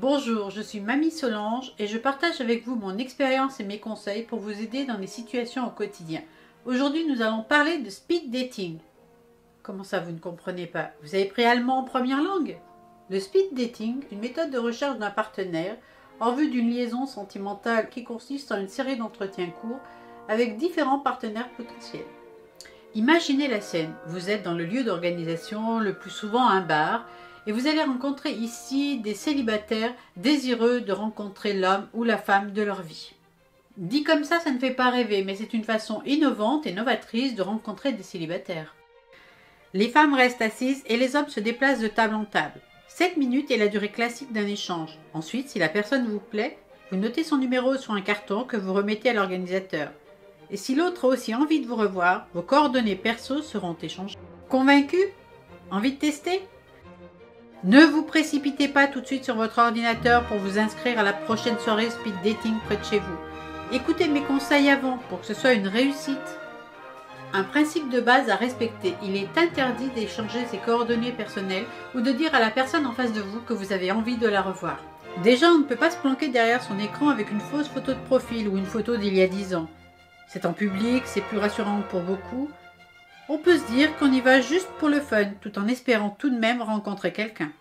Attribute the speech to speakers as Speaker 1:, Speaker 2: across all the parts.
Speaker 1: Bonjour, je suis Mamie Solange et je partage avec vous mon expérience et mes conseils pour vous aider dans les situations au quotidien. Aujourd'hui, nous allons parler de speed dating. Comment ça, vous ne comprenez pas? Vous avez pris allemand en première langue? Le speed dating est une méthode de recherche d'un partenaire en vue d'une liaison sentimentale qui consiste en une série d'entretiens courts avec différents partenaires potentiels. Imaginez la scène, vous êtes dans le lieu d'organisation, le plus souvent un bar, et vous allez rencontrer ici des célibataires désireux de rencontrer l'homme ou la femme de leur vie. Dit comme ça ne fait pas rêver, mais c'est une façon innovante et novatrice de rencontrer des célibataires. Les femmes restent assises et les hommes se déplacent de table en table. 7 minutes est la durée classique d'un échange. Ensuite, si la personne vous plaît, vous notez son numéro sur un carton que vous remettez à l'organisateur. Et si l'autre a aussi envie de vous revoir, vos coordonnées perso seront échangées. Convaincu? Envie de tester? Ne vous précipitez pas tout de suite sur votre ordinateur pour vous inscrire à la prochaine soirée speed dating près de chez vous. Écoutez mes conseils avant pour que ce soit une réussite. Un principe de base à respecter, il est interdit d'échanger ses coordonnées personnelles ou de dire à la personne en face de vous que vous avez envie de la revoir. Déjà, on ne peut pas se planquer derrière son écran avec une fausse photo de profil ou une photo d'il y a 10 ans. C'est en public, c'est plus rassurant pour beaucoup. On peut se dire qu'on y va juste pour le fun, tout en espérant tout de même rencontrer quelqu'un.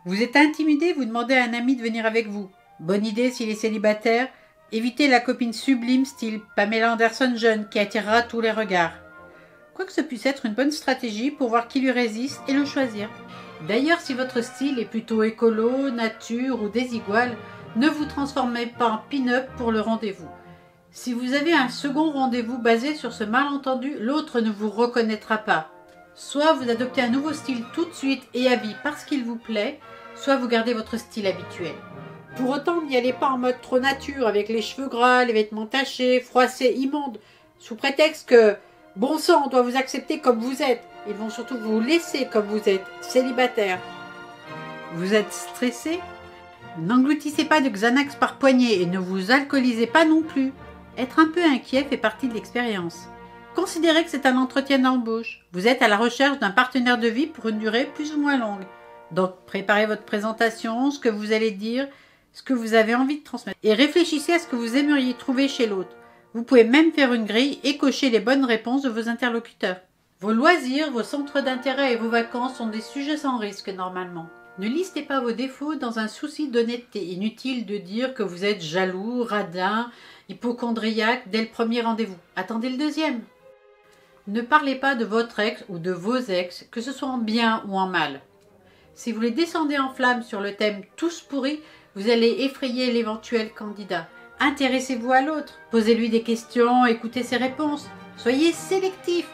Speaker 1: Vous êtes intimidé, vous demandez à un ami de venir avec vous. Bonne idée s'il est célibataire, évitez la copine sublime style Pamela Anderson jeune qui attirera tous les regards. Quoique ce puisse être une bonne stratégie pour voir qui lui résiste et le choisir. D'ailleurs, si votre style est plutôt écolo, nature ou désigual, ne vous transformez pas en pin-up pour le rendez-vous. Si vous avez un second rendez-vous basé sur ce malentendu, l'autre ne vous reconnaîtra pas. Soit vous adoptez un nouveau style tout de suite et à vie parce qu'il vous plaît, soit vous gardez votre style habituel. Pour autant, n'y allez pas en mode trop nature avec les cheveux gras, les vêtements tachés, froissés, immondes, sous prétexte que, bon sang, on doit vous accepter comme vous êtes. Ils vont surtout vous laisser comme vous êtes, célibataire. Vous êtes stressé? N'engloutissez pas de Xanax par poignée et ne vous alcoolisez pas non plus. Être un peu inquiet fait partie de l'expérience. Considérez que c'est un entretien d'embauche. Vous êtes à la recherche d'un partenaire de vie pour une durée plus ou moins longue. Donc, préparez votre présentation, ce que vous allez dire, ce que vous avez envie de transmettre. Et réfléchissez à ce que vous aimeriez trouver chez l'autre. Vous pouvez même faire une grille et cocher les bonnes réponses de vos interlocuteurs. Vos loisirs, vos centres d'intérêt et vos vacances sont des sujets sans risque normalement. Ne listez pas vos défauts dans un souci d'honnêteté. Inutile de dire que vous êtes jaloux, radin, hypocondriaque dès le premier rendez-vous. Attendez le deuxième. Ne parlez pas de votre ex ou de vos ex, que ce soit en bien ou en mal. Si vous les descendez en flammes sur le thème « tous pourris », vous allez effrayer l'éventuel candidat. Intéressez-vous à l'autre, posez-lui des questions, écoutez ses réponses. Soyez sélectif.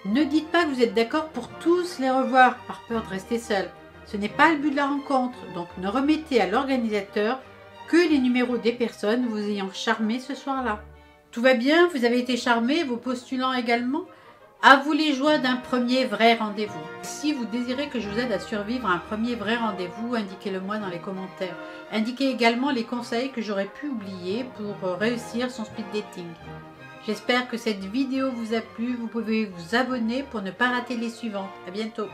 Speaker 1: Ne dites pas que vous êtes d'accord pour tous les revoir par peur de rester seul. Ce n'est pas le but de la rencontre, donc ne remettez à l'organisateur que les numéros des personnes vous ayant charmé ce soir-là. Tout va bien, vous avez été charmé, vos postulants également? À vous les joies d'un premier vrai rendez-vous. Si vous désirez que je vous aide à survivre à un premier vrai rendez-vous, indiquez-le moi dans les commentaires. Indiquez également les conseils que j'aurais pu oublier pour réussir son speed dating. J'espère que cette vidéo vous a plu, vous pouvez vous abonner pour ne pas rater les suivantes. À bientôt.